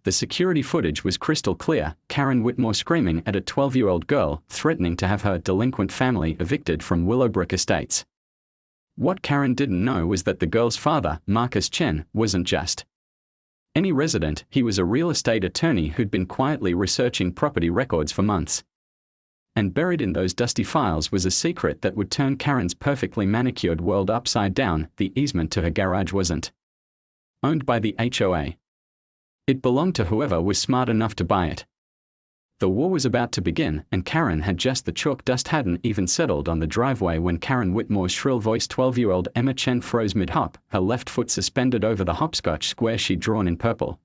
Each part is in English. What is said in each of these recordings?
The security footage was crystal clear, Karen Whitmore screaming at a 12-year-old girl, threatening to have her delinquent family evicted from Willowbrook Estates. What Karen didn't know was that the girl's father, Marcus Chen, wasn't just any resident, he was a real estate attorney who'd been quietly researching property records for months. And buried in those dusty files was a secret that would turn Karen's perfectly manicured world upside down. The easement to her garage wasn't owned by the HOA. It belonged to whoever was smart enough to buy it. The war was about to begin, and Karen had just the chalk dust hadn't even settled on the driveway when Karen Whitmore's shrill-voiced 12-year-old Emma Chen froze mid-hop, her left foot suspended over the hopscotch square she'd drawn in purple.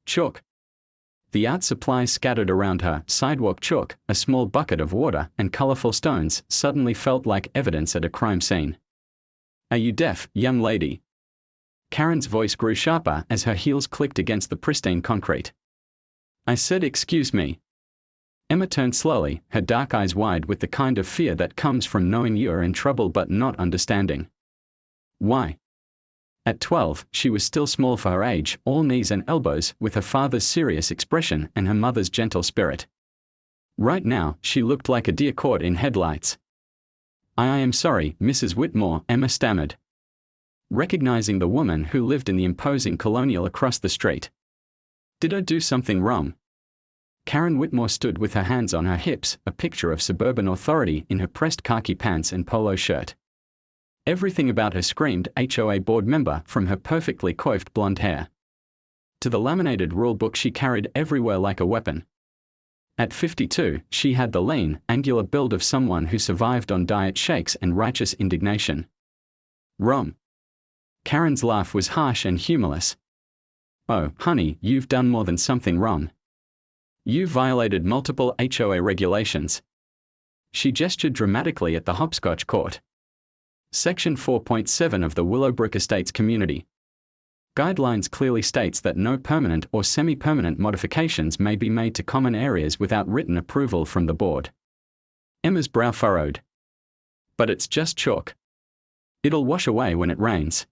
Chalk. The art supplies scattered around her, sidewalk chalk, a small bucket of water, and colorful stones, suddenly felt like evidence at a crime scene. "Are you deaf, young lady?" Karen's voice grew sharper as her heels clicked against the pristine concrete. "I said excuse me." Emma turned slowly, her dark eyes wide with the kind of fear that comes from knowing you're in trouble but not understanding. Why? At 12, she was still small for her age, all knees and elbows, with her father's serious expression and her mother's gentle spirit. Right now, she looked like a deer caught in headlights. I am sorry, Mrs. Whitmore," Emma stammered, recognizing the woman who lived in the imposing colonial across the street. "Did I do something wrong?" Karen Whitmore stood with her hands on her hips, a picture of suburban authority in her pressed khaki pants and polo shirt. Everything about her screamed HOA board member, from her perfectly coiffed blonde hair to the laminated rule book she carried everywhere like a weapon. At 52, she had the lean, angular build of someone who survived on diet shakes and righteous indignation. "Wrong." Karen's laugh was harsh and humorless. "Oh, honey, you've done more than something wrong. You violated multiple HOA regulations." She gestured dramatically at the hopscotch court. Section 4.7 of the Willowbrook Estates Community Guidelines clearly states that no permanent or semi-permanent modifications may be made to common areas without written approval from the board. Emma's brow furrowed. "But it's just chalk. It'll wash away when it rains."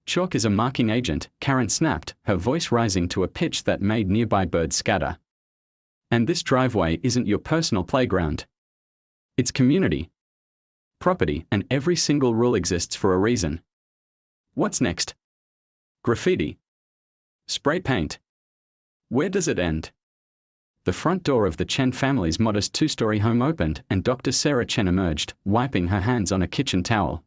"Chalk is a marking agent," Karen snapped, her voice rising to a pitch that made nearby birds scatter. "And this driveway isn't your personal playground. It's community property, and every single rule exists for a reason." "What's next?" "Graffiti. Spray paint. Where does it end?" The front door of the Chen family's modest two-story home opened, and Dr. Sarah Chen emerged, wiping her hands on a kitchen towel.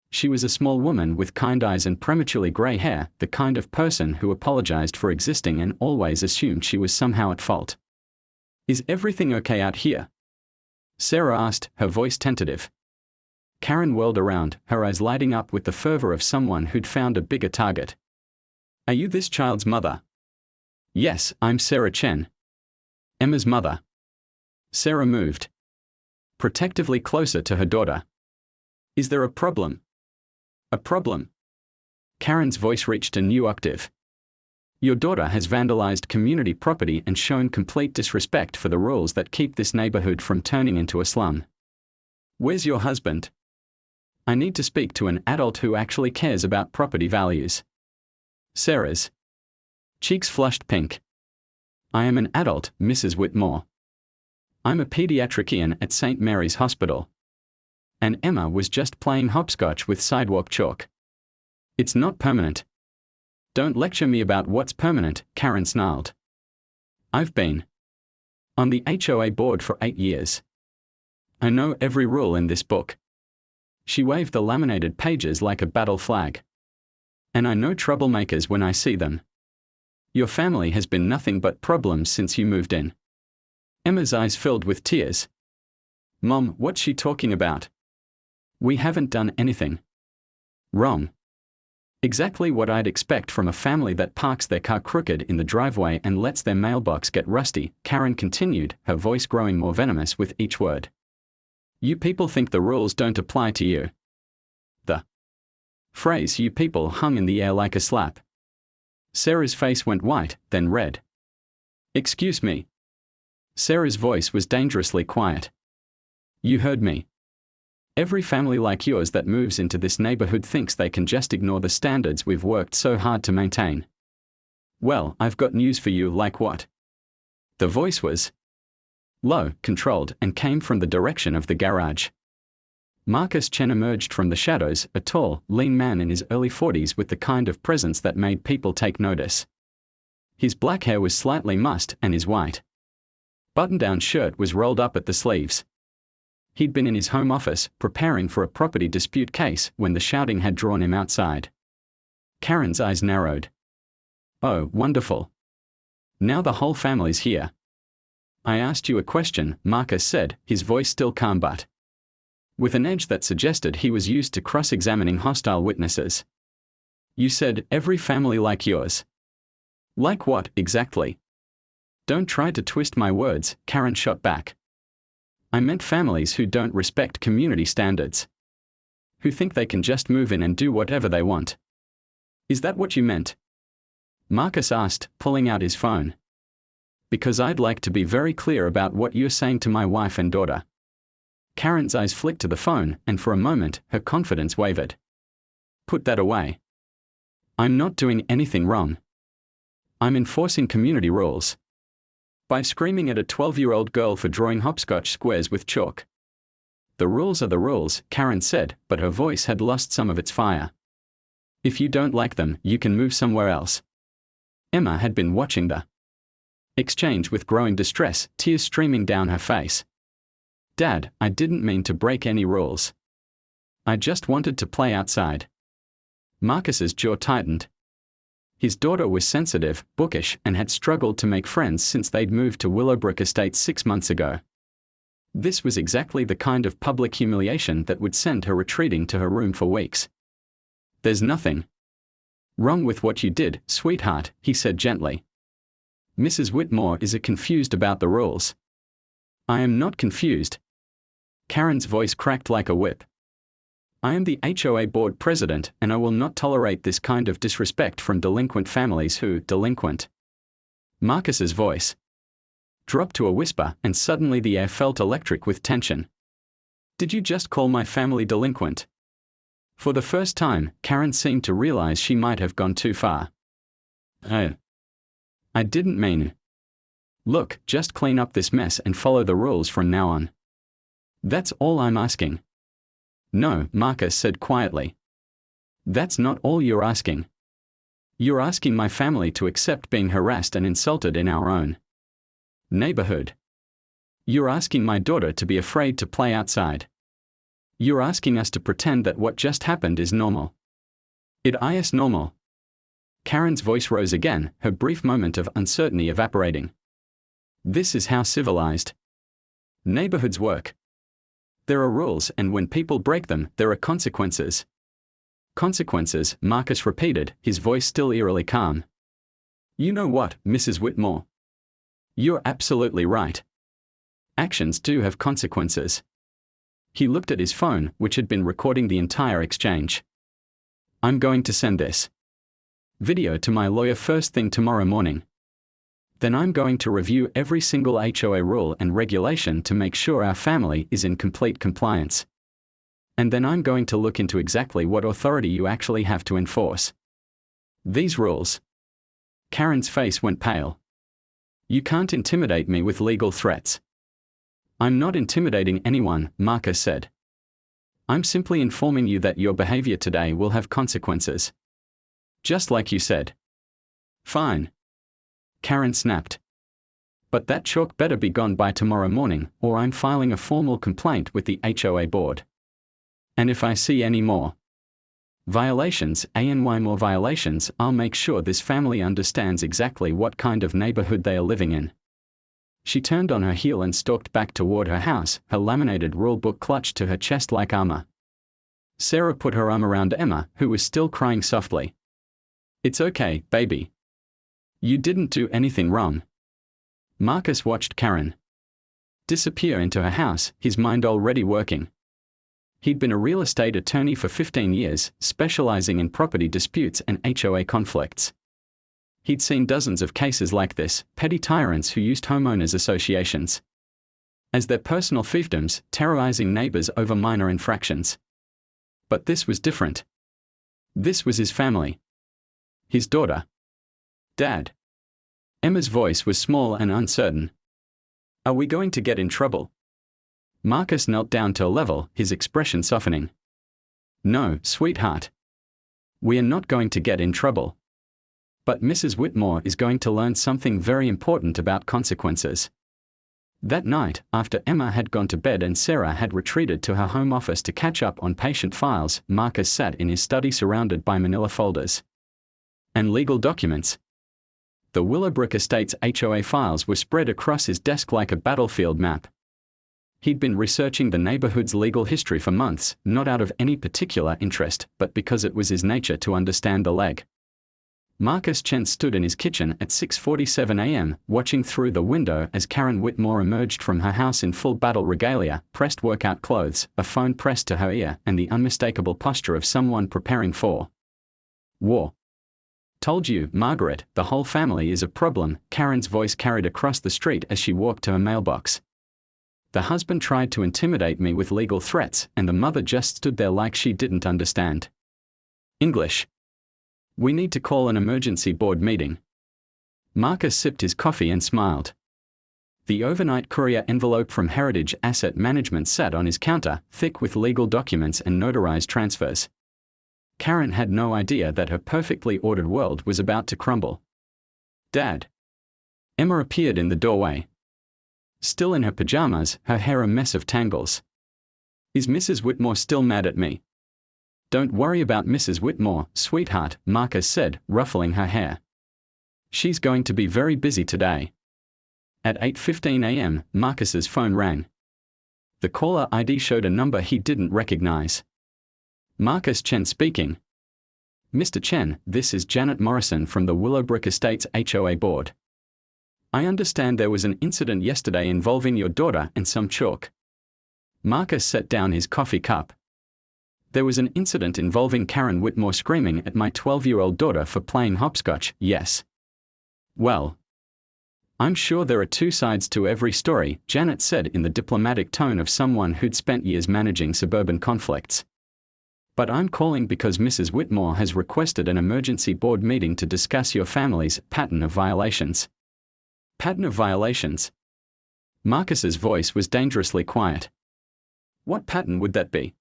She was a small woman with kind eyes and prematurely gray hair, the kind of person who apologized for existing and always assumed she was somehow at fault. "Is everything okay out here?" Sarah asked, her voice tentative. Karen whirled around, her eyes lighting up with the fervor of someone who'd found a bigger target. "Are you this child's mother?" "Yes, I'm Sarah Chen." "Emma's mother." Sarah moved protectively closer to her daughter. "Is there a problem?" "A problem?" Karen's voice reached a new octave. "Your daughter has vandalized community property and shown complete disrespect for the rules that keep this neighborhood from turning into a slum. Where's your husband? I need to speak to an adult who actually cares about property values." Sarah's cheeks flushed pink. "I am an adult, Mrs. Whitmore. I'm a pediatrician at St. Mary's Hospital." And Emma was just playing hopscotch with sidewalk chalk. "It's not permanent." "Don't lecture me about what's permanent," Karen snarled. "I've been on the HOA board for 8 years. I know every rule in this book." She waved the laminated pages like a battle flag. "And I know troublemakers when I see them. Your family has been nothing but problems since you moved in." Emma's eyes filled with tears. "Mom, what's she talking about? We haven't done anything wrong." Exactly what I'd expect from a family that parks their car crooked in the driveway and lets their mailbox get rusty, Karen continued, her voice growing more venomous with each word. "You people think the rules don't apply to you." The phrase "you people" hung in the air like a slap. Sarah's face went white, then red. "Excuse me." Sarah's voice was dangerously quiet. "You heard me. Every family like yours that moves into this neighborhood thinks they can just ignore the standards we've worked so hard to maintain. Well, I've got news for you. Like what? The voice was low, controlled, and came from the direction of the garage. Marcus Chen emerged from the shadows, a tall, lean man in his early 40s with the kind of presence that made people take notice. His black hair was slightly mussed, and his white button-down shirt was rolled up at the sleeves. He'd been in his home office, preparing for a property dispute case, when the shouting had drawn him outside. Karen's eyes narrowed. Oh, wonderful. Now the whole family's here. I asked you a question, Marcus said, his voice still calm but with an edge that suggested he was used to cross-examining hostile witnesses. You said, every family like yours. Like what, exactly? Don't try to twist my words, Karen shot back. I meant families who don't respect community standards. Who think they can just move in and do whatever they want. Is that what you meant? Marcus asked, pulling out his phone. Because I'd like to be very clear about what you're saying to my wife and daughter. Karen's eyes flicked to the phone, and for a moment, her confidence wavered. Put that away. I'm not doing anything wrong. I'm enforcing community rules. By screaming at a 12-year-old girl for drawing hopscotch squares with chalk. The rules are the rules, Karen said, but her voice had lost some of its fire. If you don't like them, you can move somewhere else. Emma had been watching the exchange with growing distress, tears streaming down her face. Dad, I didn't mean to break any rules. I just wanted to play outside. Marcus's jaw tightened. His daughter was sensitive, bookish, and had struggled to make friends since they'd moved to Willowbrook Estates 6 months ago. This was exactly the kind of public humiliation that would send her retreating to her room for weeks. There's nothing wrong with what you did, sweetheart, he said gently. Mrs. Whitmore is confused about the rules. I am not confused. Karen's voice cracked like a whip. I am the HOA board president, and I will not tolerate this kind of disrespect from delinquent families who, delinquent. Marcus's voice dropped to a whisper, and suddenly the air felt electric with tension. Did you just call my family delinquent? For the first time, Karen seemed to realize she might have gone too far. Oh. I didn't mean. Look, just clean up this mess and follow the rules from now on. That's all I'm asking. No, Marcus said quietly. That's not all you're asking. You're asking my family to accept being harassed and insulted in our own neighborhood. You're asking my daughter to be afraid to play outside. You're asking us to pretend that what just happened is normal. It is normal. Karen's voice rose again, her brief moment of uncertainty evaporating. This is how civilized neighborhoods work. There are rules, and when people break them, there are consequences. Consequences, Marcus repeated, his voice still eerily calm. You know what, Mrs. Whitmore? You're absolutely right. Actions do have consequences. He looked at his phone, which had been recording the entire exchange. I'm going to send this video to my lawyer first thing tomorrow morning. Then I'm going to review every single HOA rule and regulation to make sure our family is in complete compliance. And then I'm going to look into exactly what authority you actually have to enforce these rules. Karen's face went pale. You can't intimidate me with legal threats. I'm not intimidating anyone, Marcus said. I'm simply informing you that your behavior today will have consequences. Just like you said. Fine. Karen snapped. But that chalk better be gone by tomorrow morning, or I'm filing a formal complaint with the HOA board. And if I see any more violations, more violations, I'll make sure this family understands exactly what kind of neighborhood they are living in. She turned on her heel and stalked back toward her house, her laminated rule book clutched to her chest like armor. Sarah put her arm around Emma, who was still crying softly. It's okay, baby. You didn't do anything wrong. Marcus watched Karen disappear into her house, his mind already working. He'd been a real estate attorney for 15 years, specializing in property disputes and HOA conflicts. He'd seen dozens of cases like this, petty tyrants who used homeowners associations as their personal fiefdoms, terrorizing neighbors over minor infractions. But this was different. This was his family. His daughter. Dad. Emma's voice was small and uncertain. Are we going to get in trouble? Marcus knelt down to a level, his expression softening. No, sweetheart. We are not going to get in trouble. But Mrs. Whitmore is going to learn something very important about consequences. That night, after Emma had gone to bed and Sarah had retreated to her home office to catch up on patient files, Marcus sat in his study surrounded by manila folders and legal documents. The Willowbrook Estates HOA files were spread across his desk like a battlefield map. He'd been researching the neighborhood's legal history for months, not out of any particular interest, but because it was his nature to understand the leg. Marcus Chen stood in his kitchen at 6:47 a.m., watching through the window as Karen Whitmore emerged from her house in full battle regalia, pressed workout clothes, a phone pressed to her ear, and the unmistakable posture of someone preparing for war. Told you, Margaret, the whole family is a problem, Karen's voice carried across the street as she walked to her mailbox. The husband tried to intimidate me with legal threats, and the mother just stood there like she didn't understand English. We need to call an emergency board meeting. Marcus sipped his coffee and smiled. The overnight courier envelope from Heritage Asset Management sat on his counter, thick with legal documents and notarized transfers. Karen had no idea that her perfectly ordered world was about to crumble. Dad. Emma appeared in the doorway. Still in her pajamas, her hair a mess of tangles. Is Mrs. Whitmore still mad at me? Don't worry about Mrs. Whitmore, sweetheart, Marcus said, ruffling her hair. She's going to be very busy today. At 8:15 a.m., Marcus's phone rang. The caller ID showed a number he didn't recognize. Marcus Chen speaking. Mr. Chen, this is Janet Morrison from the Willowbrook Estates HOA board. I understand there was an incident yesterday involving your daughter and some chalk. Marcus set down his coffee cup. There was an incident involving Karen Whitmore screaming at my 12-year-old daughter for playing hopscotch, yes. Well, I'm sure there are two sides to every story, Janet said in the diplomatic tone of someone who'd spent years managing suburban conflicts. But I'm calling because Mrs. Whitmore has requested an emergency board meeting to discuss your family's pattern of violations. Pattern of violations? Marcus's voice was dangerously quiet. What pattern would that be?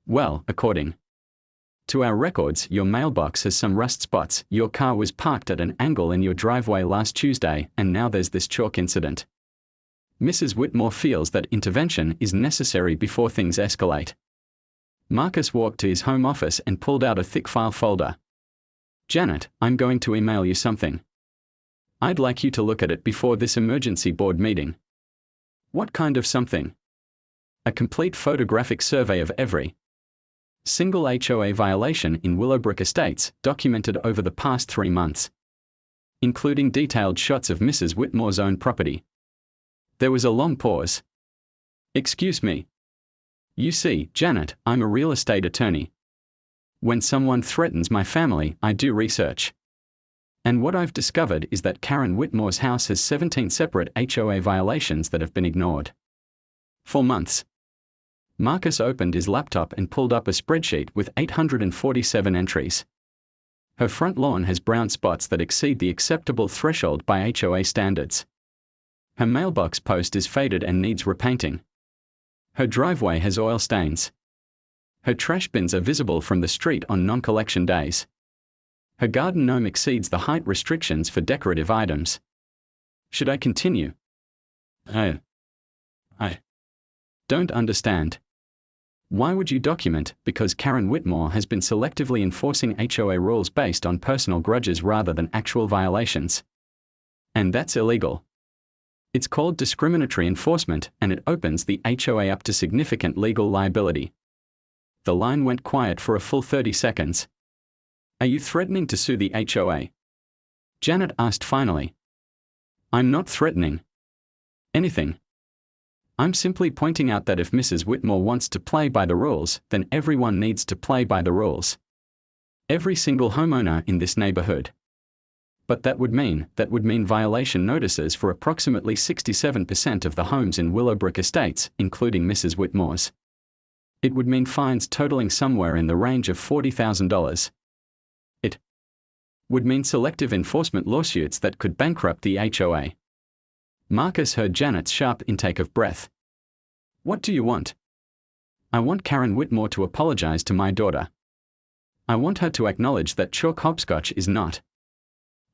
Well, according to our records, your mailbox has some rust spots, your car was parked at an angle in your driveway last Tuesday, and now there's this chalk incident. Mrs. Whitmore feels that intervention is necessary before things escalate. Marcus walked to his home office and pulled out a thick file folder. Janet, I'm going to email you something. I'd like you to look at it before this emergency board meeting. What kind of something? A complete photographic survey of every single HOA violation in Willowbrook Estates, documented over the past 3 months, including detailed shots of Mrs. Whitmore's own property. There was a long pause. Excuse me. You see, Janet, I'm a real estate attorney. When someone threatens my family, I do research. And what I've discovered is that Karen Whitmore's house has 17 separate HOA violations that have been ignored for months. Marcus opened his laptop and pulled up a spreadsheet with 847 entries. Her front lawn has brown spots that exceed the acceptable threshold by HOA standards. Her mailbox post is faded and needs repainting. Her driveway has oil stains. Her trash bins are visible from the street on non-collection days. Her garden gnome exceeds the height restrictions for decorative items. Should I continue? I don't understand. Why would you document? Because Karen Whitmore has been selectively enforcing HOA rules based on personal grudges rather than actual violations. And that's illegal. It's called discriminatory enforcement, and it opens the HOA up to significant legal liability. The line went quiet for a full 30 seconds. Are you threatening to sue the HOA? Janet asked finally. I'm not threatening anything. I'm simply pointing out that if Mrs. Whitmore wants to play by the rules, then everyone needs to play by the rules. Every single homeowner in this neighborhood. But that would mean violation notices for approximately 67% of the homes in Willowbrook Estates, including Mrs. Whitmore's. It would mean fines totaling somewhere in the range of $40,000. would mean selective enforcement lawsuits that could bankrupt the HOA. Marcus heard Janet's sharp intake of breath. What do you want? I want Karen Whitmore to apologize to my daughter. I want her to acknowledge that chalk hopscotch is not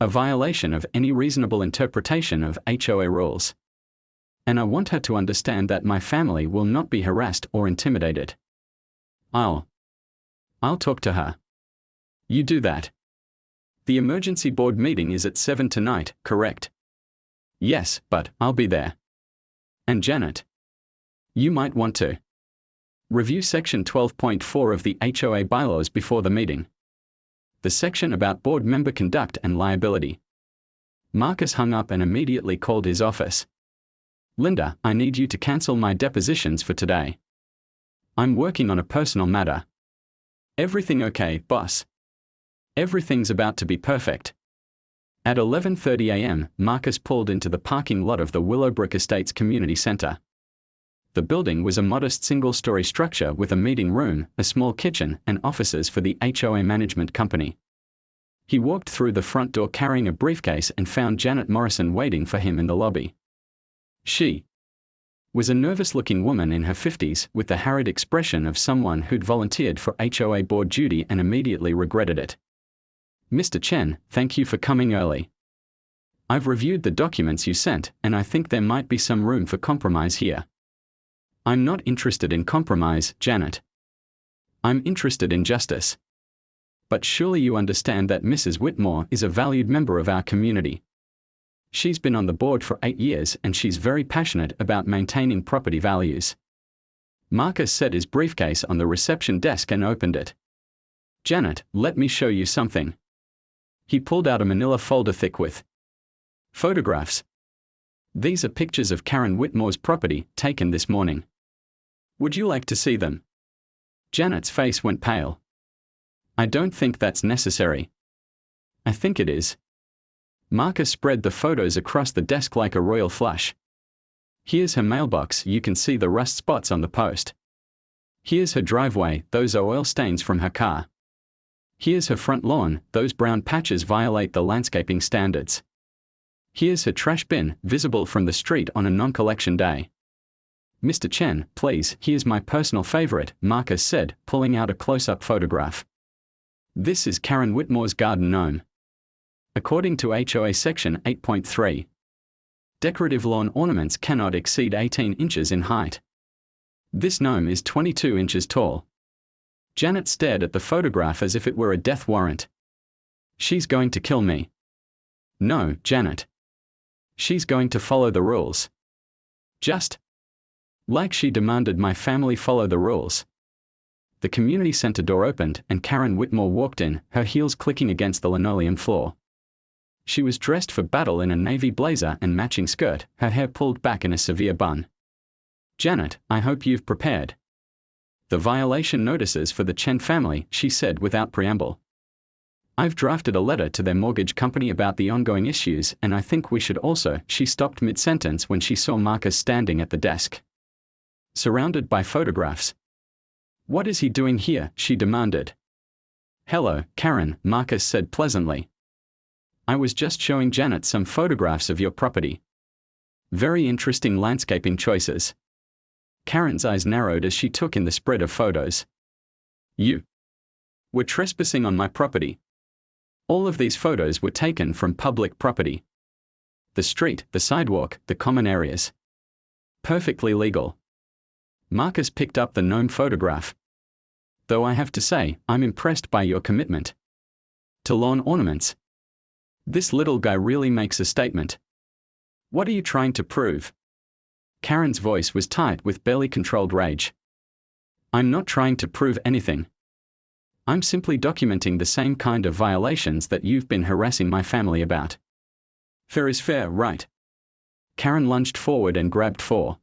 a violation of any reasonable interpretation of HOA rules. And I want her to understand that my family will not be harassed or intimidated. I'll talk to her. You do that. The emergency board meeting is at 7 tonight, correct? Yes, but I'll be there. And Janet, you might want to review Section 12.4 of the HOA bylaws before the meeting. The section about board member conduct and liability. Marcus hung up and immediately called his office. Linda, I need you to cancel my depositions for today. I'm working on a personal matter. Everything okay, boss? Everything's about to be perfect. At 11:30 a.m., Marcus pulled into the parking lot of the Willowbrook Estates Community Center. The building was a modest single-story structure with a meeting room, a small kitchen, and offices for the HOA management company. He walked through the front door carrying a briefcase and found Janet Morrison waiting for him in the lobby. She was a nervous-looking woman in her 50s with the harried expression of someone who'd volunteered for HOA board duty and immediately regretted it. Mr. Chen, thank you for coming early. I've reviewed the documents you sent, and I think there might be some room for compromise here. I'm not interested in compromise, Janet. I'm interested in justice. But surely you understand that Mrs. Whitmore is a valued member of our community. She's been on the board for 8 years and she's very passionate about maintaining property values. Marcus set his briefcase on the reception desk and opened it. Janet, let me show you something. He pulled out a manila folder thick with photographs. These are pictures of Karen Whitmore's property, taken this morning. Would you like to see them? Janet's face went pale. I don't think that's necessary. I think it is. Marcus spread the photos across the desk like a royal flush. Here's her mailbox, you can see the rust spots on the post. Here's her driveway, those are oil stains from her car. Here's her front lawn, those brown patches violate the landscaping standards. Here's her trash bin, visible from the street on a non-collection day. Mr. Chen, please, here's my personal favorite, Marcus said, pulling out a close-up photograph. This is Karen Whitmore's garden gnome. According to HOA Section 8.3, decorative lawn ornaments cannot exceed 18 inches in height. This gnome is 22 inches tall. Janet stared at the photograph as if it were a death warrant. She's going to kill me. No, Janet. She's going to follow the rules. Just like she demanded my family follow the rules. The community center door opened and Karen Whitmore walked in, her heels clicking against the linoleum floor. She was dressed for battle in a navy blazer and matching skirt, her hair pulled back in a severe bun. Janet, I hope you've prepared the violation notices for the Chen family, she said without preamble. I've drafted a letter to their mortgage company about the ongoing issues, and I think we should also. She stopped mid-sentence when she saw Marcus standing at the desk, surrounded by photographs. What is he doing here? She demanded. Hello, Karen, Marcus said pleasantly. I was just showing Janet some photographs of your property. Very interesting landscaping choices. Karen's eyes narrowed as she took in the spread of photos. You were trespassing on my property. All of these photos were taken from public property. The street, the sidewalk, the common areas. Perfectly legal. Marcus picked up the gnome photograph. Though I have to say, I'm impressed by your commitment to lawn ornaments. This little guy really makes a statement. What are you trying to prove? Karen's voice was tight with barely controlled rage. I'm not trying to prove anything. I'm simply documenting the same kind of violations that you've been harassing my family about. Fair is fair, right? Karen lunged forward and grabbed for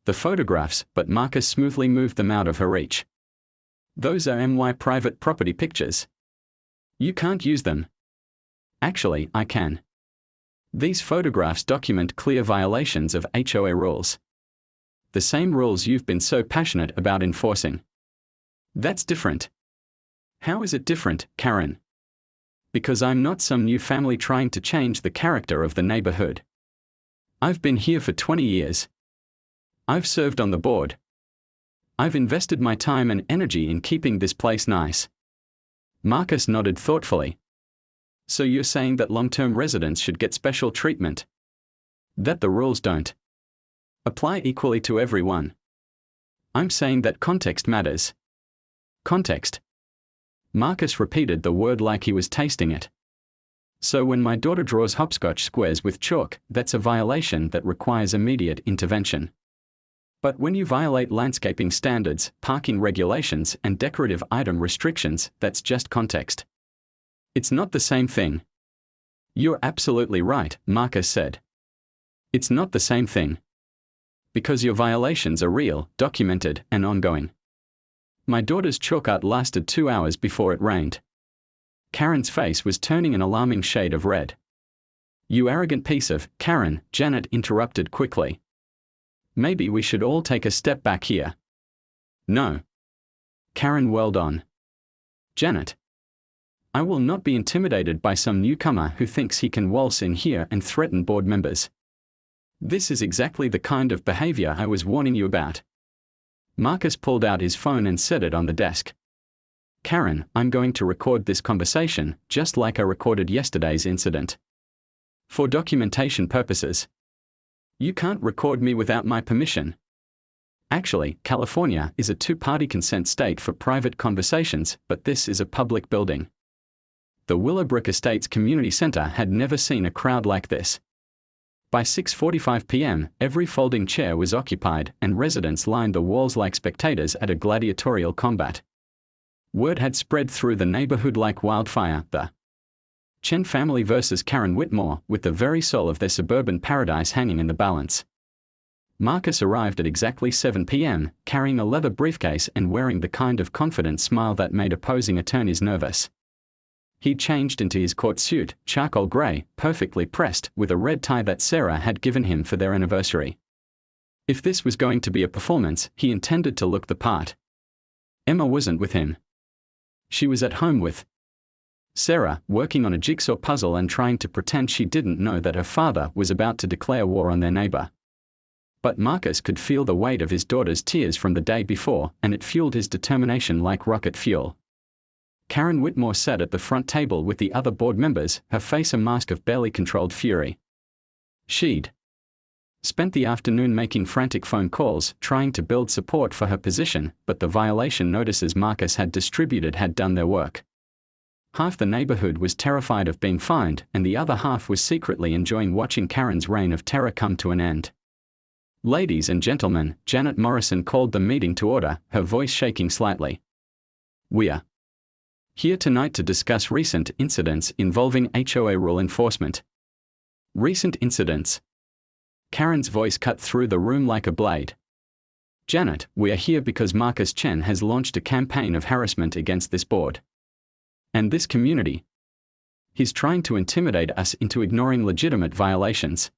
the photographs, but Marcus smoothly moved them out of her reach. Those are my private property pictures. You can't use them. Actually, I can. These photographs document clear violations of HOA rules. The same rules you've been so passionate about enforcing. That's different. How is it different, Karen? Because I'm not some new family trying to change the character of the neighborhood. I've been here for 20 years. I've served on the board. I've invested my time and energy in keeping this place nice. Marcus nodded thoughtfully. So you're saying that long-term residents should get special treatment? That the rules don't apply equally to everyone? I'm saying that context matters. Context. Marcus repeated the word like he was tasting it. So when my daughter draws hopscotch squares with chalk, that's a violation that requires immediate intervention. But when you violate landscaping standards, parking regulations, and decorative item restrictions, that's just context. It's not the same thing. You're absolutely right, Marcus said. It's not the same thing. Because your violations are real, documented, and ongoing. My daughter's chalk art lasted 2 hours before it rained. Karen's face was turning an alarming shade of red. You arrogant piece of, Karen, Janet interrupted quickly. Maybe we should all take a step back here. No. Karen whirled on. Janet. I will not be intimidated by some newcomer who thinks he can waltz in here and threaten board members. This is exactly the kind of behavior I was warning you about. Marcus pulled out his phone and set it on the desk. Karen, I'm going to record this conversation, just like I recorded yesterday's incident. For documentation purposes. You can't record me without my permission. Actually, California is a two-party consent state for private conversations, but this is a public building. The Willowbrook Estates Community Center had never seen a crowd like this. By 6:45 p.m., every folding chair was occupied, and residents lined the walls like spectators at a gladiatorial combat. Word had spread through the neighborhood like wildfire, the Chen family versus Karen Whitmore, with the very soul of their suburban paradise hanging in the balance. Marcus arrived at exactly 7 p.m., carrying a leather briefcase and wearing the kind of confident smile that made opposing attorneys nervous. He changed into his court suit, charcoal gray, perfectly pressed, with a red tie that Sarah had given him for their anniversary. If this was going to be a performance, he intended to look the part. Emma wasn't with him. She was at home with Sarah, working on a jigsaw puzzle and trying to pretend she didn't know that her father was about to declare war on their neighbor. But Marcus could feel the weight of his daughter's tears from the day before, and it fueled his determination like rocket fuel. Karen Whitmore sat at the front table with the other board members, her face a mask of barely controlled fury. She'd spent the afternoon making frantic phone calls, trying to build support for her position, but the violation notices Marcus had distributed had done their work. Half the neighborhood was terrified of being fined, and the other half was secretly enjoying watching Karen's reign of terror come to an end. Ladies and gentlemen, Janet Morrison called the meeting to order, her voice shaking slightly. We're here tonight to discuss recent incidents involving HOA rule enforcement. Recent incidents. Karen's voice cut through the room like a blade. Janet, we are here because Marcus Chen has launched a campaign of harassment against this board and this community. He's trying to intimidate us into ignoring legitimate violations.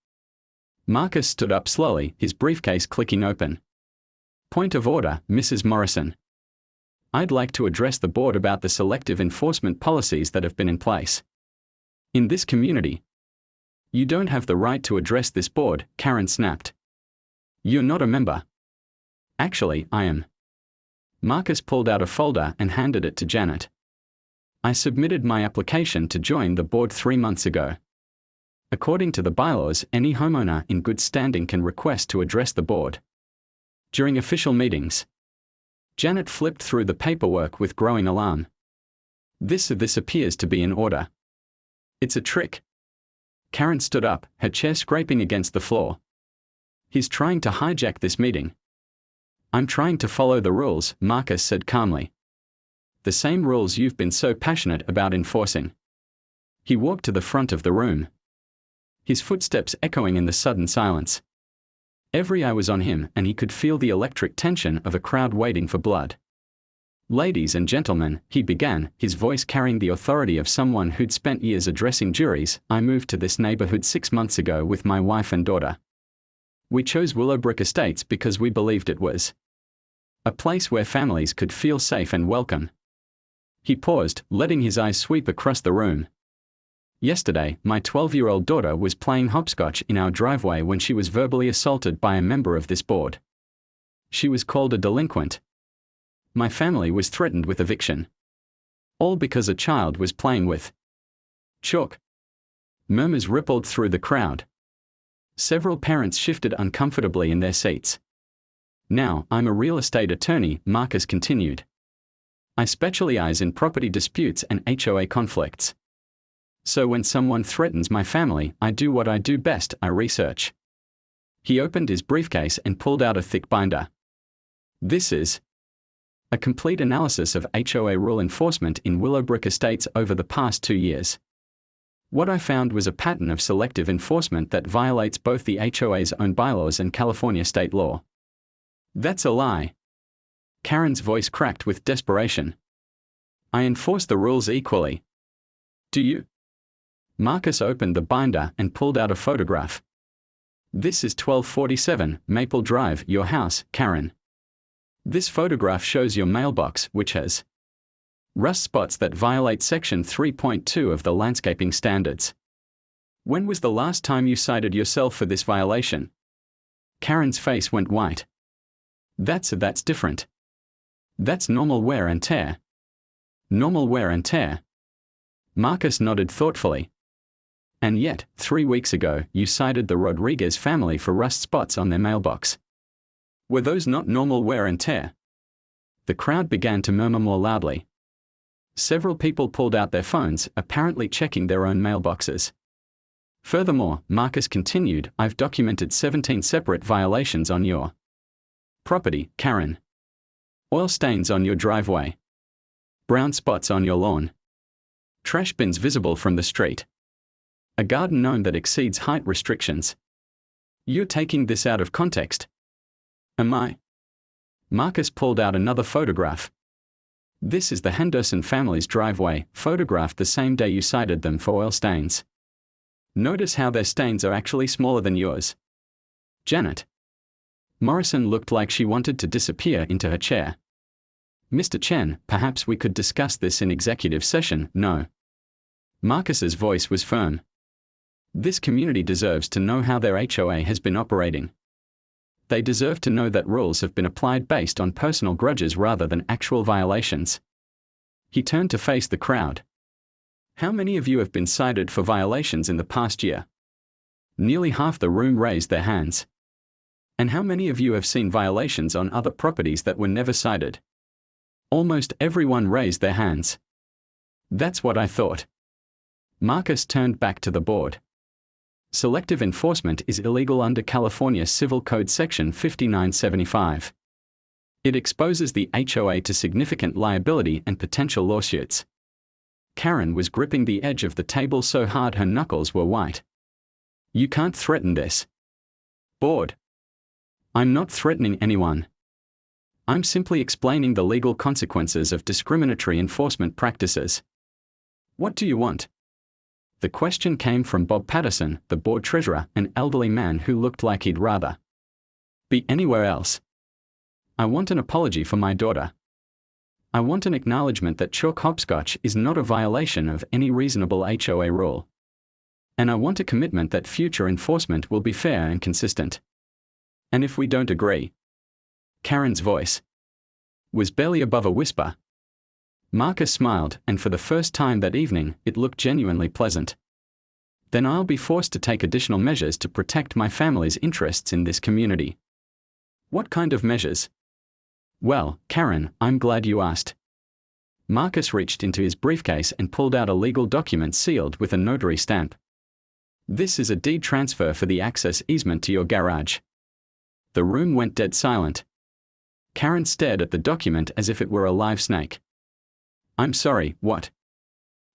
Marcus stood up slowly, his briefcase clicking open. Point of order, Mrs. Morrison. I'd like to address the board about the selective enforcement policies that have been in place in this community. You don't have the right to address this board, Karen snapped. You're not a member. Actually, I am. Marcus pulled out a folder and handed it to Janet. I submitted my application to join the board 3 months ago. According to the bylaws, any homeowner in good standing can request to address the board during official meetings. Janet flipped through the paperwork with growing alarm. This appears to be in order. It's a trick. Karen stood up, her chair scraping against the floor. He's trying to hijack this meeting. I'm trying to follow the rules, Marcus said calmly. The same rules you've been so passionate about enforcing. He walked to the front of the room, his footsteps echoing in the sudden silence. Every eye was on him, and he could feel the electric tension of a crowd waiting for blood. Ladies and gentlemen, he began, his voice carrying the authority of someone who'd spent years addressing juries. I moved to this neighborhood 6 months ago with my wife and daughter. We chose Willowbrook Estates because we believed it was a place where families could feel safe and welcome. He paused, letting his eyes sweep across the room. Yesterday, my 12-year-old daughter was playing hopscotch in our driveway when she was verbally assaulted by a member of this board. She was called a delinquent. My family was threatened with eviction. All because a child was playing with chalk. Murmurs rippled through the crowd. Several parents shifted uncomfortably in their seats. Now, I'm a real estate attorney, Marcus continued. I specialize in property disputes and HOA conflicts. So when someone threatens my family, I do what I do best, I research. He opened his briefcase and pulled out a thick binder. This is a complete analysis of HOA rule enforcement in Willowbrook Estates over the past 2 years. What I found was a pattern of selective enforcement that violates both the HOA's own bylaws and California state law. That's a lie. Karen's voice cracked with desperation. I enforce the rules equally. Do you? Marcus opened the binder and pulled out a photograph. This is 1247 Maple Drive, your house, Karen. This photograph shows your mailbox, which has rust spots that violate Section 3.2 of the landscaping standards. When was the last time you cited yourself for this violation? Karen's face went white. That's different. That's normal wear and tear. Normal wear and tear. Marcus nodded thoughtfully. And yet, 3 weeks ago, you cited the Rodriguez family for rust spots on their mailbox. Were those not normal wear and tear? The crowd began to murmur more loudly. Several people pulled out their phones, apparently checking their own mailboxes. Furthermore, Marcus continued, I've documented 17 separate violations on your property, Karen. Oil stains on your driveway. Brown spots on your lawn. Trash bins visible from the street. A garden gnome that exceeds height restrictions. You're taking this out of context. Am I? Marcus pulled out another photograph. This is the Henderson family's driveway, photographed the same day you cited them for oil stains. Notice how their stains are actually smaller than yours. Janet. Morrison looked like she wanted to disappear into her chair. Mr. Chen, perhaps we could discuss this in executive session, no. Marcus's voice was firm. This community deserves to know how their HOA has been operating. They deserve to know that rules have been applied based on personal grudges rather than actual violations. He turned to face the crowd. How many of you have been cited for violations in the past year? Nearly half the room raised their hands. And how many of you have seen violations on other properties that were never cited? Almost everyone raised their hands. That's what I thought. Marcus turned back to the board. Selective enforcement is illegal under California Civil Code Section 5975. It exposes the HOA to significant liability and potential lawsuits. Karen was gripping the edge of the table so hard her knuckles were white. You can't threaten this board. I'm not threatening anyone. I'm simply explaining the legal consequences of discriminatory enforcement practices. What do you want? The question came from Bob Patterson, the board treasurer, an elderly man who looked like he'd rather be anywhere else. I want an apology for my daughter. I want an acknowledgement that chalk hopscotch is not a violation of any reasonable HOA rule. And I want a commitment that future enforcement will be fair and consistent. And if we don't agree? Karen's voice was barely above a whisper. Marcus smiled, and for the first time that evening, it looked genuinely pleasant. Then I'll be forced to take additional measures to protect my family's interests in this community. What kind of measures? Well, Karen, I'm glad you asked. Marcus reached into his briefcase and pulled out a legal document sealed with a notary stamp. This is a deed transfer for the access easement to your garage. The room went dead silent. Karen stared at the document as if it were a live snake. I'm sorry, what?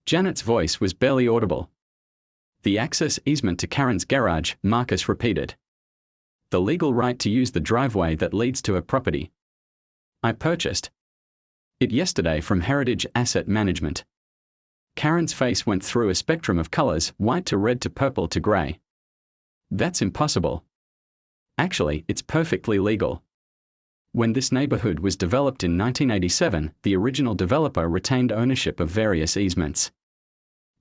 Janet's voice was barely audible. The access easement to Karen's garage, Marcus repeated. The legal right to use the driveway that leads to her property. I purchased it yesterday from Heritage Asset Management. Karen's face went through a spectrum of colors, white to red to purple to gray. That's impossible. Actually, it's perfectly legal. When this neighborhood was developed in 1987, the original developer retained ownership of various easements.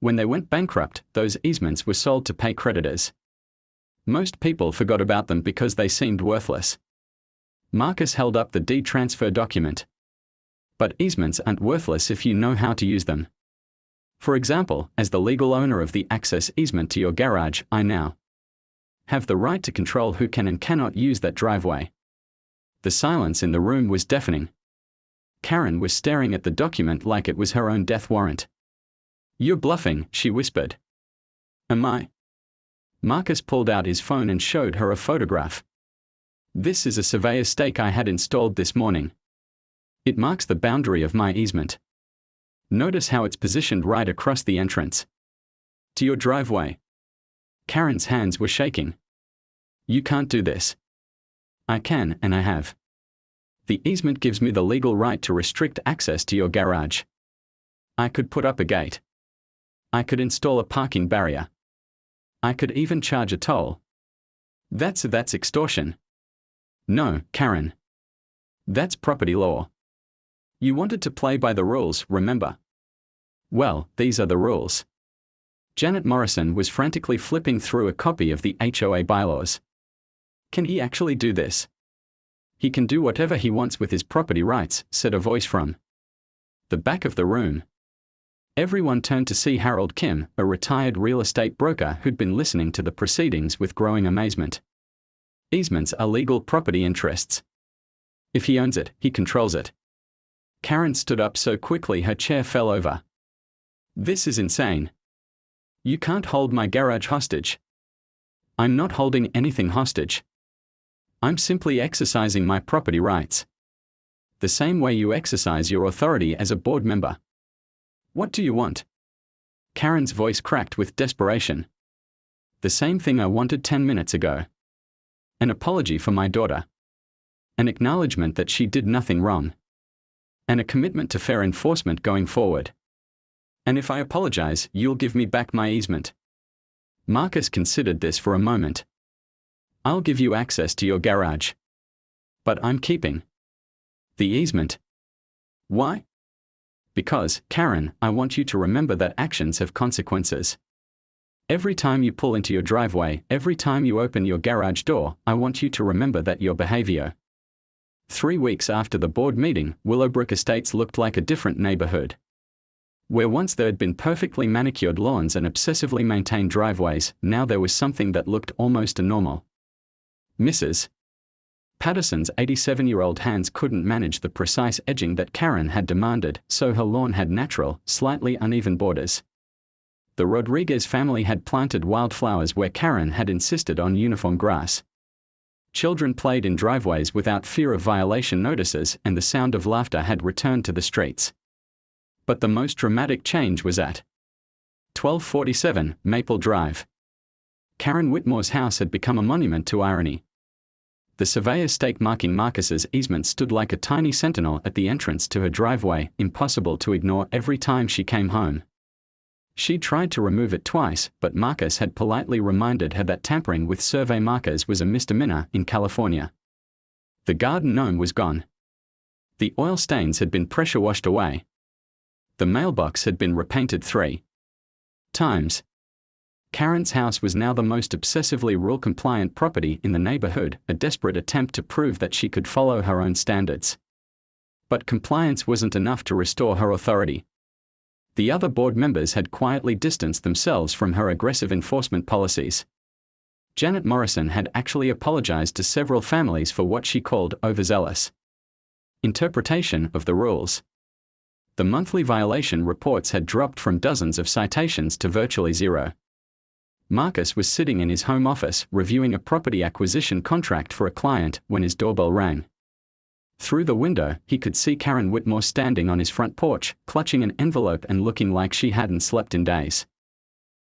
When they went bankrupt, those easements were sold to pay creditors. Most people forgot about them because they seemed worthless. Marcus held up the deed transfer document. But easements aren't worthless if you know how to use them. For example, as the legal owner of the access easement to your garage, I now have the right to control who can and cannot use that driveway. The silence in the room was deafening. Karen was staring at the document like it was her own death warrant. "You're bluffing," she whispered. "Am I?" Marcus pulled out his phone and showed her a photograph. "This is a surveyor's stake I had installed this morning. It marks the boundary of my easement. Notice how it's positioned right across the entrance to your driveway." Karen's hands were shaking. "You can't do this." "I can, and I have. The easement gives me the legal right to restrict access to your garage. I could put up a gate. I could install a parking barrier. I could even charge a toll." That's extortion." "No, Karen. That's property law. You wanted to play by the rules, remember?" "Well, these are the rules." Janet Morrison was frantically flipping through a copy of the HOA bylaws. "Can he actually do this?" "He can do whatever he wants with his property rights," said a voice from the back of the room. Everyone turned to see Harold Kim, a retired real estate broker who'd been listening to the proceedings with growing amazement. "Easements are legal property interests. If he owns it, he controls it." Karen stood up so quickly her chair fell over. "This is insane. You can't hold my garage hostage." "I'm not holding anything hostage. I'm simply exercising my property rights. The same way you exercise your authority as a board member." "What do you want?" Karen's voice cracked with desperation. "The same thing I wanted 10 minutes ago. An apology for my daughter. An acknowledgement that she did nothing wrong. And a commitment to fair enforcement going forward. And if I apologize, you'll give me back my easement." Marcus considered this for a moment. "I'll give you access to your garage. But I'm keeping the easement." "Why?" "Because, Karen, I want you to remember that actions have consequences. Every time you pull into your driveway, every time you open your garage door, I want you to remember that your behavior." 3 weeks after the board meeting, Willowbrook Estates looked like a different neighborhood. Where once there had been perfectly manicured lawns and obsessively maintained driveways, now there was something that looked almost normal. Mrs. Patterson's 87-year-old hands couldn't manage the precise edging that Karen had demanded, so her lawn had natural, slightly uneven borders. The Rodriguez family had planted wildflowers where Karen had insisted on uniform grass. Children played in driveways without fear of violation notices, and the sound of laughter had returned to the streets. But the most dramatic change was at 1247 Maple Drive. Karen Whitmore's house had become a monument to irony. The surveyor's stake marking Marcus's easement stood like a tiny sentinel at the entrance to her driveway, impossible to ignore every time she came home. She'd tried to remove it twice, but Marcus had politely reminded her that tampering with survey markers was a misdemeanor in California. The garden gnome was gone. The oil stains had been pressure washed away. The mailbox had been repainted 3 times. Karen's house was now the most obsessively rule-compliant property in the neighborhood, a desperate attempt to prove that she could follow her own standards. But compliance wasn't enough to restore her authority. The other board members had quietly distanced themselves from her aggressive enforcement policies. Janet Morrison had actually apologized to several families for what she called overzealous interpretation of the rules. The monthly violation reports had dropped from dozens of citations to virtually zero. Marcus was sitting in his home office reviewing a property acquisition contract for a client when his doorbell rang. Through the window, he could see Karen Whitmore standing on his front porch, clutching an envelope and looking like she hadn't slept in days.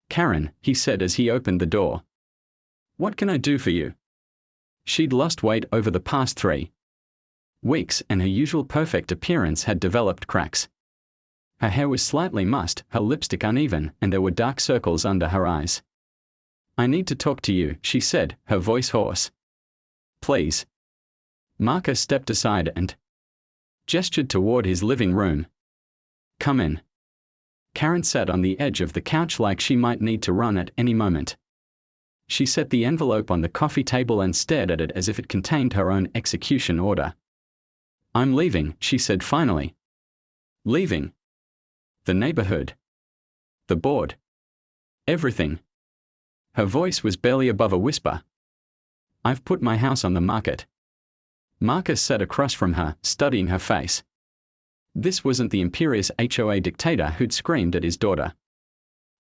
"Karen," he said as he opened the door. "What can I do for you?" She'd lost weight over the past 3 weeks, and her usual perfect appearance had developed cracks. Her hair was slightly mussed, her lipstick uneven, and there were dark circles under her eyes. "I need to talk to you," she said, her voice hoarse. "Please." Marcus stepped aside and gestured toward his living room. "Come in." Karen sat on the edge of the couch like she might need to run at any moment. She set the envelope on the coffee table and stared at it as if it contained her own execution order. "I'm leaving," she said finally. "Leaving? The neighborhood? The board? Everything?" Her voice was barely above a whisper. "I've put my house on the market." Marcus sat across from her, studying her face. This wasn't the imperious HOA dictator who'd screamed at his daughter.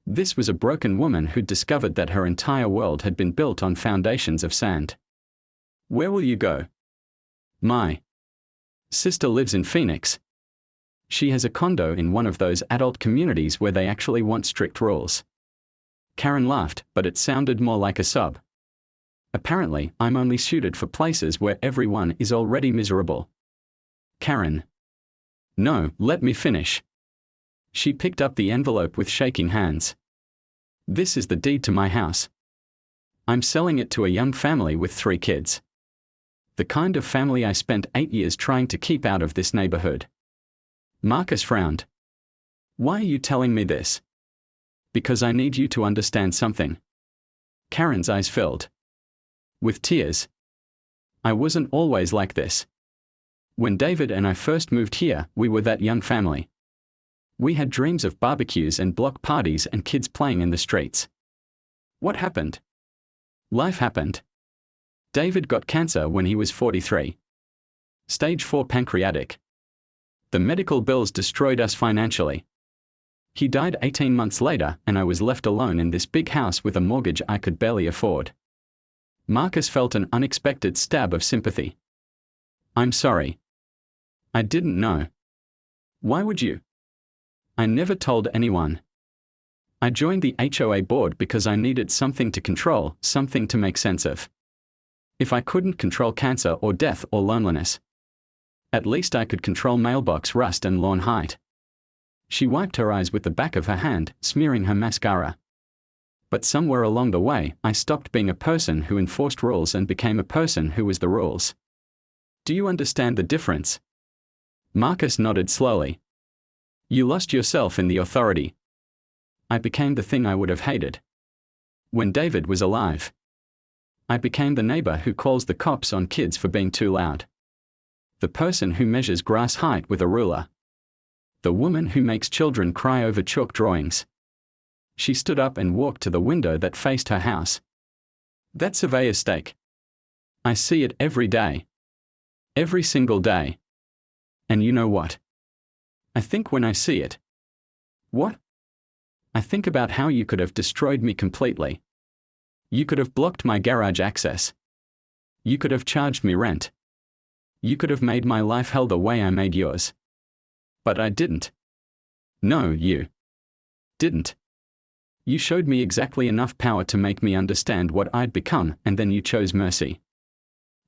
This was a broken woman who'd discovered that her entire world had been built on foundations of sand. "Where will you go?" "My sister lives in Phoenix. She has a condo in one of those adult communities where they actually want strict rules." Karen laughed, but it sounded more like a sob. "Apparently, I'm only suited for places where everyone is already miserable." Karen. "No, let me finish." She picked up the envelope with shaking hands. "This is the deed to my house. I'm selling it to a young family with 3 kids. The kind of family I spent 8 years trying to keep out of this neighborhood." Marcus frowned. "Why are you telling me this?" "Because I need you to understand something." Karen's eyes filled with tears. "I wasn't always like this. When David and I first moved here, we were that young family. We had dreams of barbecues and block parties and kids playing in the streets. What happened? Life happened. David got cancer when he was 43. Stage 4 pancreatic. The medical bills destroyed us financially. He died 18 months later, and I was left alone in this big house with a mortgage I could barely afford." Marcus felt an unexpected stab of sympathy. "I'm sorry. I didn't know." "Why would you?" "I never told anyone. I joined the HOA board because I needed something to control, something to make sense of. If I couldn't control cancer or death or loneliness, at least I could control mailbox rust and lawn height." She wiped her eyes with the back of her hand, smearing her mascara. "But somewhere along the way, I stopped being a person who enforced rules and became a person who was the rules. Do you understand the difference?" Marcus nodded slowly. "You lost yourself in the authority. I became the thing I would have hated when David was alive. I became the neighbor who calls the cops on kids for being too loud. The person who measures grass height with a ruler. The woman who makes children cry over chalk drawings." She stood up and walked to the window that faced her house. "That surveyor's stake. I see it every day. Every single day. And you know what? I think when I see it." "What?" "I think about how you could have destroyed me completely. You could have blocked my garage access. You could have charged me rent. You could have made my life hell the way I made yours. But I didn't." "No, you didn't. You showed me exactly enough power to make me understand what I'd become, and then you chose mercy."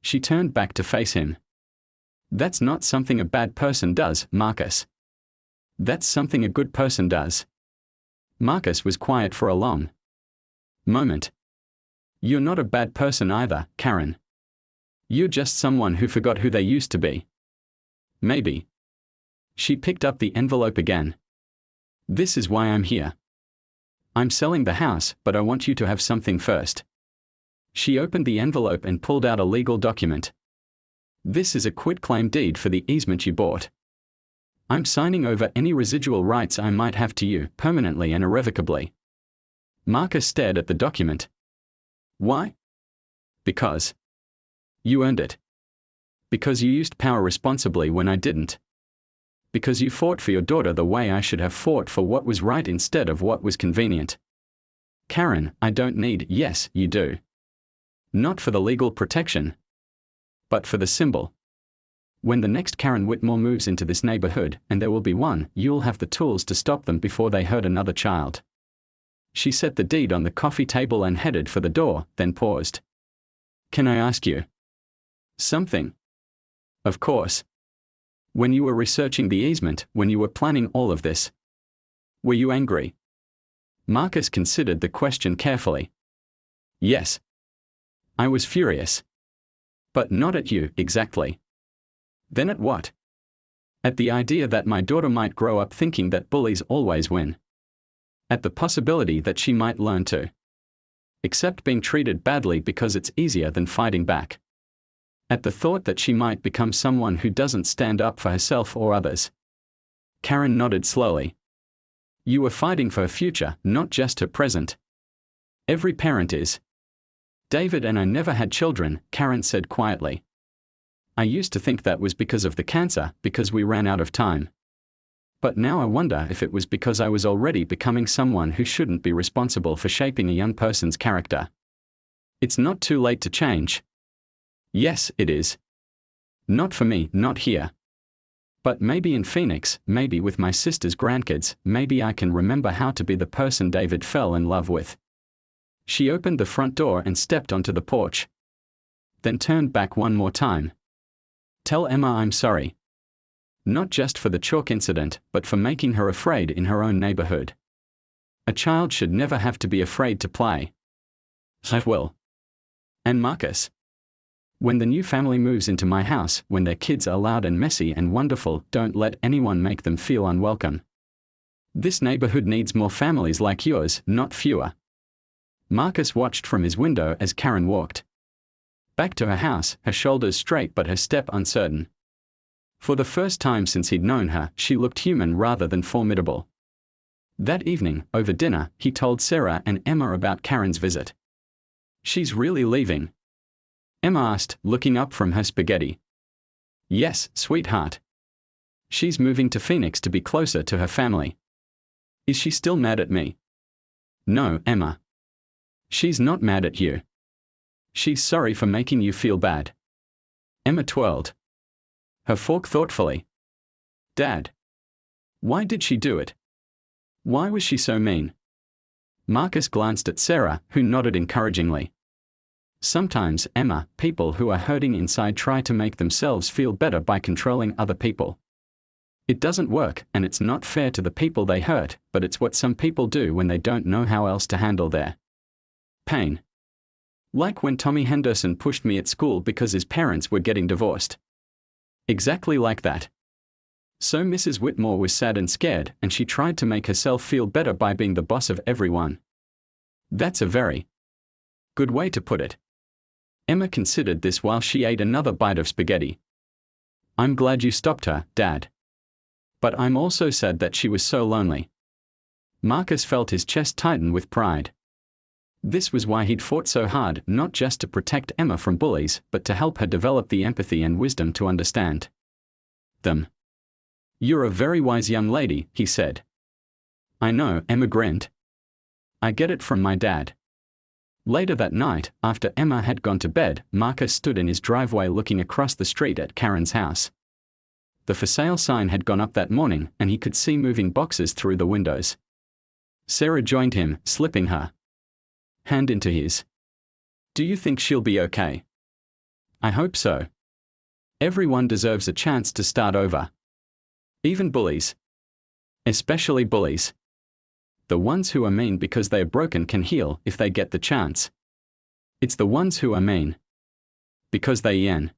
She turned back to face him. "That's not something a bad person does, Marcus. That's something a good person does." Marcus was quiet for a long moment. "You're not a bad person either, Karen. You're just someone who forgot who they used to be. Maybe." She picked up the envelope again. "This is why I'm here. I'm selling the house, but I want you to have something first." She opened the envelope and pulled out a legal document. "This is a quitclaim deed for the easement you bought. I'm signing over any residual rights I might have to you, permanently and irrevocably." Marcus stared at the document. "Why?" "Because you earned it. Because you used power responsibly when I didn't. Because you fought for your daughter the way I should have fought for what was right instead of what was convenient." "Karen, I don't need." "Yes, you do. Not for the legal protection, but for the symbol. When the next Karen Whitmore moves into this neighborhood, and there will be one, you'll have the tools to stop them before they hurt another child." She set the deed on the coffee table and headed for the door, then paused. "Can I ask you something?" "Of course." "When you were researching the easement, when you were planning all of this, were you angry?" Marcus considered the question carefully. "Yes. I was furious. But not at you, exactly." "Then at what?" "At the idea that my daughter might grow up thinking that bullies always win." At the possibility that she might learn to accept being treated badly because it's easier than fighting back. At the thought that she might become someone who doesn't stand up for herself or others. Karen nodded slowly. You were fighting for her future, not just her present. Every parent is. David and I never had children, Karen said quietly. I used to think that was because of the cancer, because we ran out of time. But now I wonder if it was because I was already becoming someone who shouldn't be responsible for shaping a young person's character. It's not too late to change. Yes, it is. Not for me, not here. But maybe in Phoenix, maybe with my sister's grandkids, maybe I can remember how to be the person David fell in love with. She opened the front door and stepped onto the porch. Then turned back one more time. Tell Emma I'm sorry. Not just for the chalk incident, but for making her afraid in her own neighborhood. A child should never have to be afraid to play. I will. And Marcus. When the new family moves into my house, when their kids are loud and messy and wonderful, don't let anyone make them feel unwelcome. This neighborhood needs more families like yours, not fewer. Marcus watched from his window as Karen walked back to her house, her shoulders straight but her step uncertain. For the first time since he'd known her, she looked human rather than formidable. That evening, over dinner, he told Sarah and Emma about Karen's visit. She's really leaving? Emma asked, looking up from her spaghetti. Yes, sweetheart. She's moving to Phoenix to be closer to her family. Is she still mad at me? No, Emma. She's not mad at you. She's sorry for making you feel bad. Emma twirled her fork thoughtfully. Dad. Why did she do it? Why was she so mean? Marcus glanced at Sarah, who nodded encouragingly. Sometimes, Emma, people who are hurting inside try to make themselves feel better by controlling other people. It doesn't work, and it's not fair to the people they hurt, but it's what some people do when they don't know how else to handle their pain. Like when Tommy Henderson pushed me at school because his parents were getting divorced. Exactly like that. So Mrs. Whitmore was sad and scared, and she tried to make herself feel better by being the boss of everyone. That's a very good way to put it. Emma considered this while she ate another bite of spaghetti. I'm glad you stopped her, Dad. But I'm also sad that she was so lonely. Marcus felt his chest tighten with pride. This was why he'd fought so hard, not just to protect Emma from bullies, but to help her develop the empathy and wisdom to understand them. You're a very wise young lady, he said. I know, Emma grinned. I get it from my dad. Later that night, after Emma had gone to bed, Marcus stood in his driveway looking across the street at Karen's house. The for sale sign had gone up that morning, and he could see moving boxes through the windows. Sarah joined him, slipping her hand into his. Do you think she'll be okay? I hope so. Everyone deserves a chance to start over. Even bullies. Especially bullies. The ones who are mean because they are broken can heal if they get the chance. It's the ones who are mean because they yen.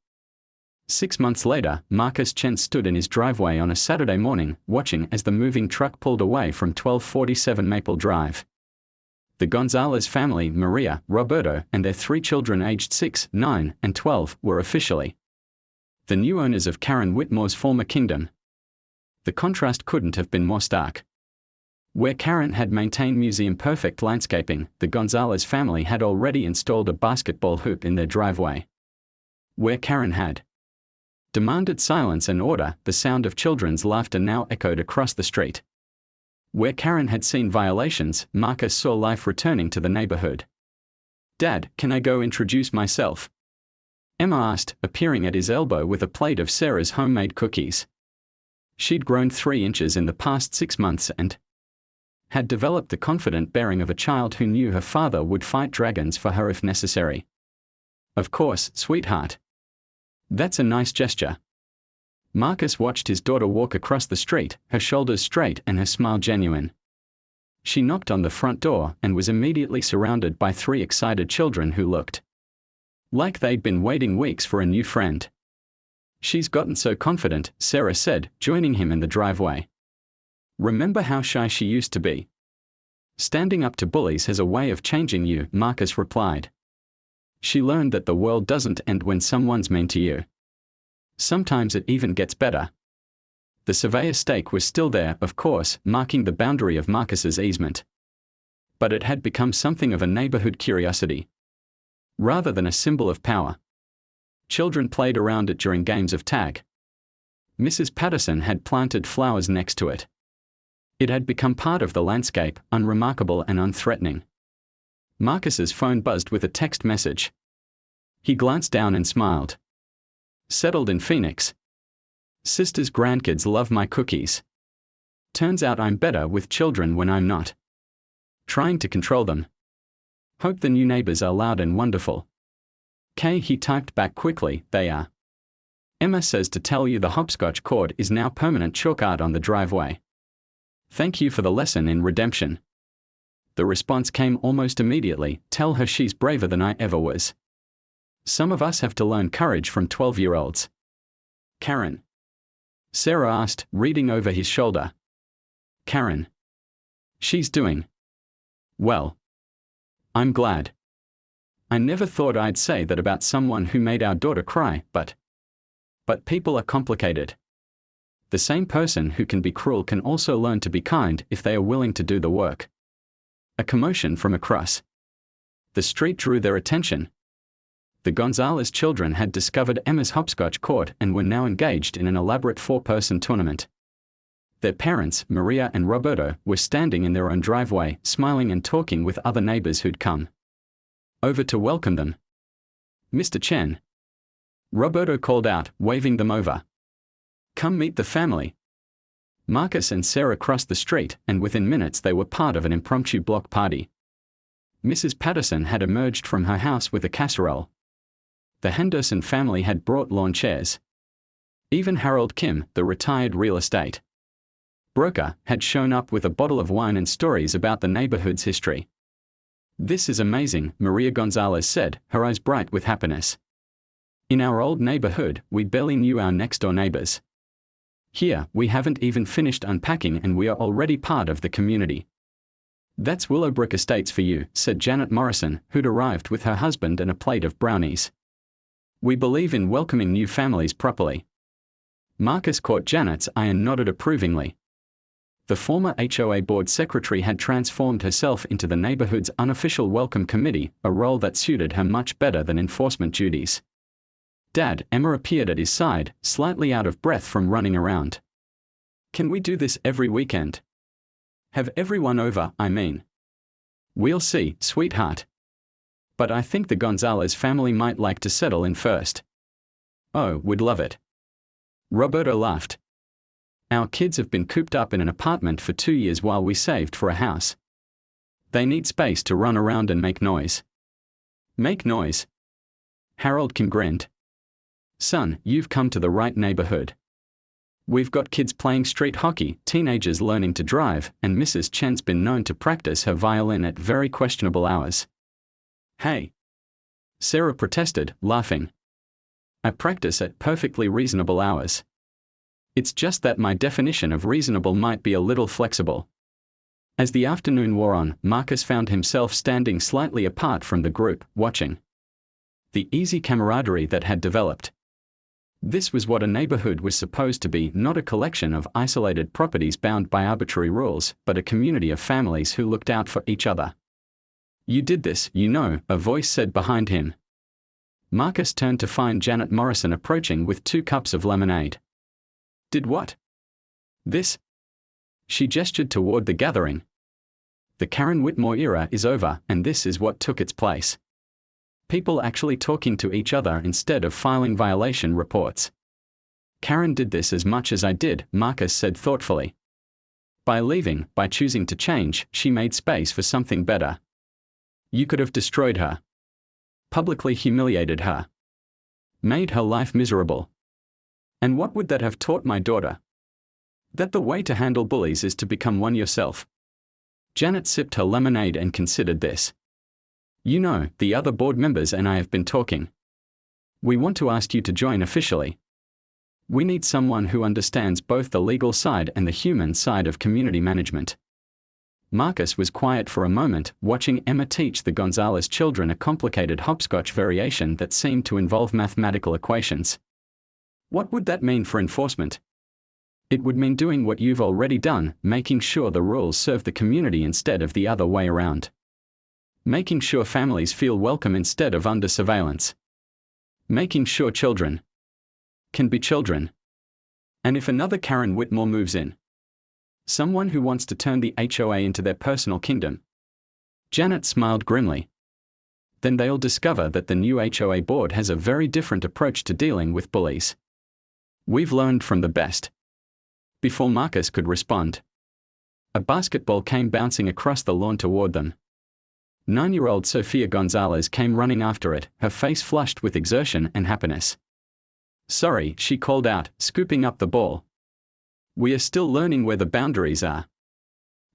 6 months later, Marcus Chen stood in his driveway on a Saturday morning, watching as the moving truck pulled away from 1247 Maple Drive. The Gonzalez family, Maria, Roberto, and their 3 children aged 6, 9, and 12, were officially the new owners of Karen Whitmore's former kingdom. The contrast couldn't have been more stark. Where Karen had maintained museum-perfect landscaping, the Gonzalez family had already installed a basketball hoop in their driveway. Where Karen had demanded silence and order, the sound of children's laughter now echoed across the street. Where Karen had seen violations, Marcus saw life returning to the neighborhood. Dad, can I go introduce myself? Emma asked, appearing at his elbow with a plate of Sarah's homemade cookies. She'd grown 3 inches in the past 6 months and had developed the confident bearing of a child who knew her father would fight dragons for her if necessary. Of course, sweetheart. That's a nice gesture. Marcus watched his daughter walk across the street, her shoulders straight and her smile genuine. She knocked on the front door and was immediately surrounded by 3 excited children who looked like they'd been waiting weeks for a new friend. She's gotten so confident, Sarah said, joining him in the driveway. Remember how shy she used to be? Standing up to bullies has a way of changing you, Marcus replied. She learned that the world doesn't end when someone's mean to you. Sometimes it even gets better. The surveyor stake was still there, of course, marking the boundary of Marcus's easement. But it had become something of a neighborhood curiosity, rather than a symbol of power. Children played around it during games of tag. Mrs. Patterson had planted flowers next to it. It had become part of the landscape, unremarkable and unthreatening. Marcus's phone buzzed with a text message. He glanced down and smiled. Settled in Phoenix. Sister's grandkids love my cookies. Turns out I'm better with children when I'm not trying to control them. Hope the new neighbors are loud and wonderful. He typed back quickly, they are. Emma says to tell you the hopscotch court is now permanent chalk art on the driveway. Thank you for the lesson in redemption. The response came almost immediately, tell her she's braver than I ever was. Some of us have to learn courage from 12-year-olds. Karen. Sarah asked, reading over his shoulder. Karen. She's doing well. I'm glad. I never thought I'd say that about someone who made our daughter cry, but people are complicated. The same person who can be cruel can also learn to be kind if they are willing to do the work. A commotion from across the street drew their attention. The Gonzalez children had discovered Emma's hopscotch court and were now engaged in an elaborate 4-person tournament. Their parents, Maria and Roberto, were standing in their own driveway, smiling and talking with other neighbors who'd come over to welcome them. Mr. Chen. Roberto called out, waving them over. Come meet the family. Marcus and Sarah crossed the street, and within minutes they were part of an impromptu block party. Mrs. Patterson had emerged from her house with a casserole. The Henderson family had brought lawn chairs. Even Harold Kim, the retired real estate broker, had shown up with a bottle of wine and stories about the neighborhood's history. This is amazing, Maria Gonzalez said, her eyes bright with happiness. In our old neighborhood, we barely knew our next-door neighbors. Here, we haven't even finished unpacking and we are already part of the community. That's Willowbrook Estates for you, said Janet Morrison, who'd arrived with her husband and a plate of brownies. We believe in welcoming new families properly. Marcus caught Janet's eye and nodded approvingly. The former HOA board secretary had transformed herself into the neighborhood's unofficial welcome committee, a role that suited her much better than enforcement duties. Dad, Emma appeared at his side, slightly out of breath from running around. Can we do this every weekend? Have everyone over, I mean. We'll see, sweetheart. But I think the Gonzalez family might like to settle in first. Oh, we'd love it. Roberto laughed. Our kids have been cooped up in an apartment for 2 years while we saved for a house. They need space to run around and make noise. Make noise? Harold Kim grinned. Son, you've come to the right neighborhood. We've got kids playing street hockey, teenagers learning to drive, and Mrs. Chen's been known to practice her violin at very questionable hours. Hey! Sarah protested, laughing. I practice at perfectly reasonable hours. It's just that my definition of reasonable might be a little flexible. As the afternoon wore on, Marcus found himself standing slightly apart from the group, watching the easy camaraderie that had developed. This was what a neighborhood was supposed to be, not a collection of isolated properties bound by arbitrary rules, but a community of families who looked out for each other. You did this, you know, a voice said behind him. Marcus turned to find Janet Morrison approaching with 2 cups of lemonade. Did what? This? She gestured toward the gathering. The Karen Whitmore era is over, and this is what took its place. People actually talking to each other instead of filing violation reports. Karen did this as much as I did, Marcus said thoughtfully. By leaving, by choosing to change, she made space for something better. You could have destroyed her. Publicly humiliated her. Made her life miserable. And what would that have taught my daughter? That the way to handle bullies is to become one yourself. Janet sipped her lemonade and considered this. You know, the other board members and I have been talking. We want to ask you to join officially. We need someone who understands both the legal side and the human side of community management. Marcus was quiet for a moment, watching Emma teach the Gonzalez children a complicated hopscotch variation that seemed to involve mathematical equations. What would that mean for enforcement? It would mean doing what you've already done, making sure the rules serve the community instead of the other way around. Making sure families feel welcome instead of under surveillance. Making sure children can be children. And if another Karen Whitmore moves in, someone who wants to turn the HOA into their personal kingdom. Janet smiled grimly. Then they'll discover that the new HOA board has a very different approach to dealing with bullies. We've learned from the best. Before Marcus could respond, a basketball came bouncing across the lawn toward them. 9-year-old Sofia Gonzalez came running after it, her face flushed with exertion and happiness. Sorry, she called out, scooping up the ball. We are still learning where the boundaries are.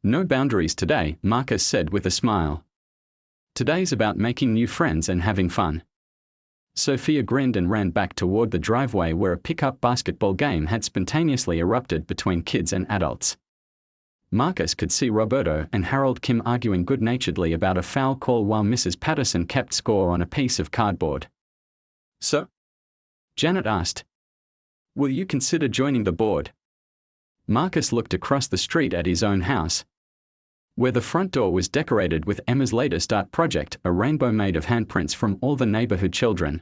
No boundaries today, Marcus said with a smile. Today's about making new friends and having fun. Sophia grinned and ran back toward the driveway where a pickup basketball game had spontaneously erupted between kids and adults. Marcus could see Roberto and Harold Kim arguing good-naturedly about a foul call while Mrs. Patterson kept score on a piece of cardboard. So? Janet asked. Will you consider joining the board? Marcus looked across the street at his own house, where the front door was decorated with Emma's latest art project, a rainbow made of handprints from all the neighborhood children.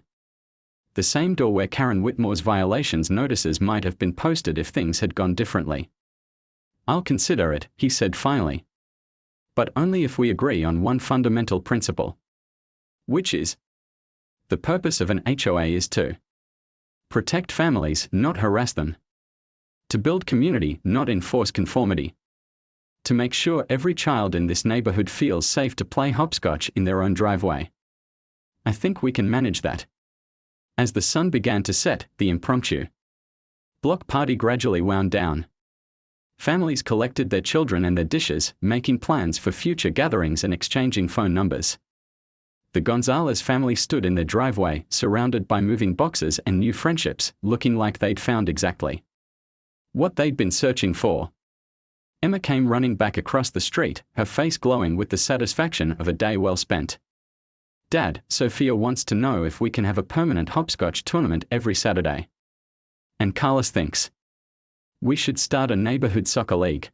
The same door where Karen Whitmore's violations notices might have been posted if things had gone differently. I'll consider it, he said finally. But only if we agree on one fundamental principle. Which is? The purpose of an HOA is to protect families, not harass them. To build community, not enforce conformity. To make sure every child in this neighborhood feels safe to play hopscotch in their own driveway. I think we can manage that. As the sun began to set, the impromptu block party gradually wound down. Families collected their children and their dishes, making plans for future gatherings and exchanging phone numbers. The Gonzalez family stood in their driveway, surrounded by moving boxes and new friendships, looking like they'd found exactly what they'd been searching for. Emma came running back across the street, her face glowing with the satisfaction of a day well spent. Dad, Sophia wants to know if we can have a permanent hopscotch tournament every Saturday. And Carlos thinks we should start a neighborhood soccer league.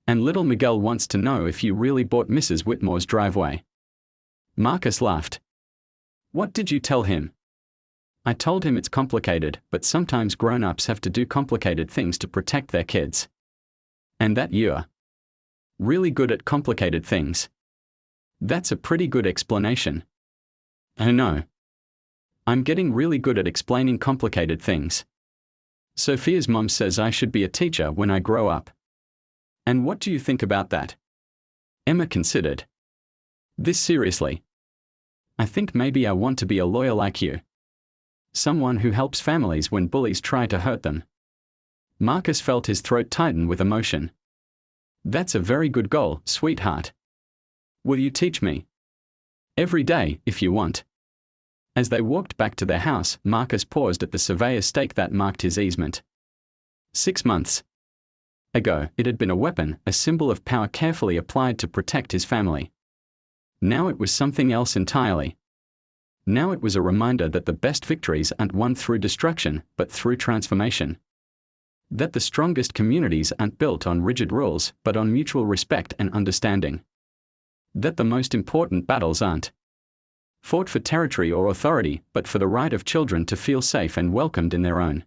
And little Miguel wants to know if you really bought Mrs. Whitmore's driveway. Marcus laughed. What did you tell him? I told him it's complicated, but sometimes grown-ups have to do complicated things to protect their kids. And that you're really good at complicated things. That's a pretty good explanation. Oh no. I'm getting really good at explaining complicated things. Sophia's mom says I should be a teacher when I grow up. And what do you think about that? Emma considered. This seriously. I think maybe I want to be a lawyer like you. Someone who helps families when bullies try to hurt them. Marcus felt his throat tighten with emotion. That's a very good goal, sweetheart. Will you teach me? Every day, if you want. As they walked back to their house, Marcus paused at the surveyor's stake that marked his easement. 6 months ago, it had been a weapon, a symbol of power carefully applied to protect his family. Now it was something else entirely. Now it was a reminder that the best victories aren't won through destruction, but through transformation. That the strongest communities aren't built on rigid rules, but on mutual respect and understanding. That the most important battles aren't fought for territory or authority, but for the right of children to feel safe and welcomed in their own